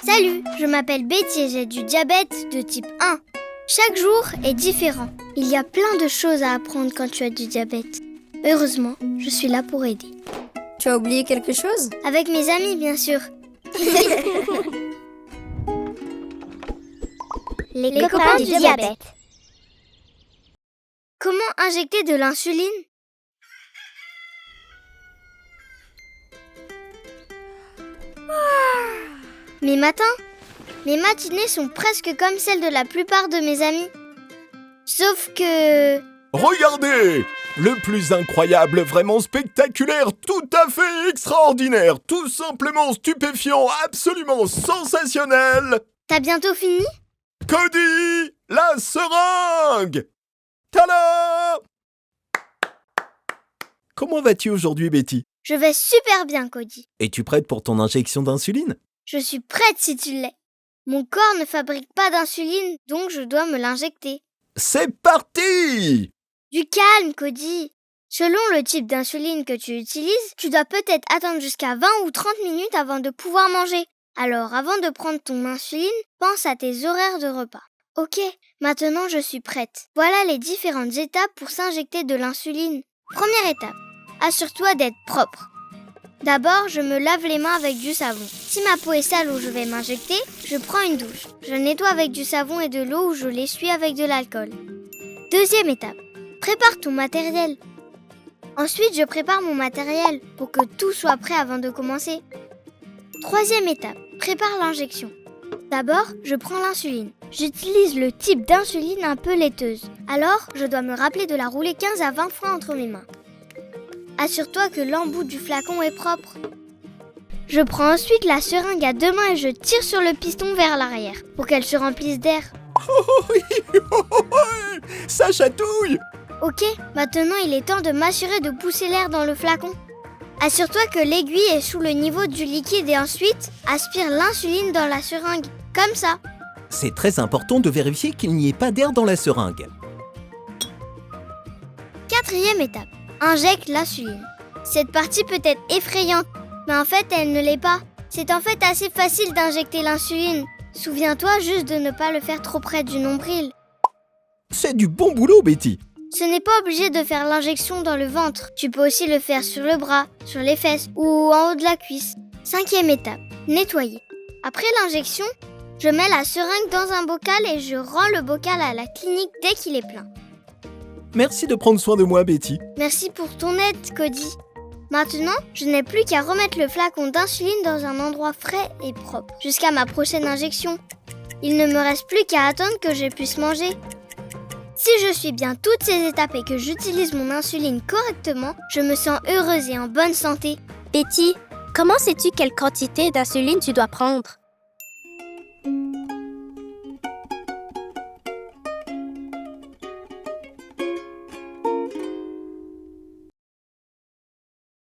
Salut, je m'appelle Betty et j'ai du diabète de type 1. Chaque jour est différent. Il y a plein de choses à apprendre quand tu as du diabète. Heureusement, je suis là pour aider. Tu as oublié quelque chose? Avec mes amis, bien sûr. Les copains du diabète. Comment injecter de l'insuline? Mes matinées sont presque comme celles de la plupart de mes amis. Sauf que... Regardez! Le plus incroyable, vraiment spectaculaire, tout à fait extraordinaire, tout simplement stupéfiant, absolument sensationnel! T'as bientôt fini? Cody! La seringue! Tada! Comment vas-tu aujourd'hui, Betty? Je vais super bien, Cody. Es-tu prête pour ton injection d'insuline? Je suis prête si tu l'es. Mon corps ne fabrique pas d'insuline, donc je dois me l'injecter. C'est parti! Du calme, Cody. Selon le type d'insuline que tu utilises, tu dois peut-être attendre jusqu'à 20 ou 30 minutes avant de pouvoir manger. Alors, avant de prendre ton insuline, pense à tes horaires de repas. Ok, maintenant je suis prête. Voilà les différentes étapes pour s'injecter de l'insuline. Première étape, assure-toi d'être propre. D'abord, je me lave les mains avec du savon. Si ma peau est sale où je vais m'injecter, je prends une douche. Je nettoie avec du savon et de l'eau ou je l'essuie avec de l'alcool. Deuxième étape, prépare ton matériel. Ensuite, je prépare mon matériel pour que tout soit prêt avant de commencer. Troisième étape, prépare l'injection. D'abord, je prends l'insuline. J'utilise le type d'insuline un peu laiteuse. Alors, je dois me rappeler de la rouler 15 à 20 fois entre mes mains. Assure-toi que l'embout du flacon est propre. Je prends ensuite la seringue à deux mains et je tire sur le piston vers l'arrière pour qu'elle se remplisse d'air. Ça chatouille! Ok, maintenant il est temps de m'assurer de pousser l'air dans le flacon. Assure-toi que l'aiguille est sous le niveau du liquide et ensuite aspire l'insuline dans la seringue, comme ça. C'est très important de vérifier qu'il n'y ait pas d'air dans la seringue. Quatrième étape, injecte l'insuline. Cette partie peut être effrayante, mais en fait elle ne l'est pas. C'est en fait assez facile d'injecter l'insuline. Souviens-toi juste de ne pas le faire trop près du nombril. C'est du bon boulot, Betty. Ce n'est pas obligé de faire l'injection dans le ventre. Tu peux aussi le faire sur le bras, sur les fesses ou en haut de la cuisse. Cinquième étape, nettoyer. Après l'injection, je mets la seringue dans un bocal et je rends le bocal à la clinique dès qu'il est plein. Merci de prendre soin de moi, Betty. Merci pour ton aide, Cody. Maintenant, je n'ai plus qu'à remettre le flacon d'insuline dans un endroit frais et propre jusqu'à ma prochaine injection. Il ne me reste plus qu'à attendre que je puisse manger. Si je suis bien toutes ces étapes et que j'utilise mon insuline correctement, je me sens heureuse et en bonne santé. Betty, comment sais-tu quelle quantité d'insuline tu dois prendre?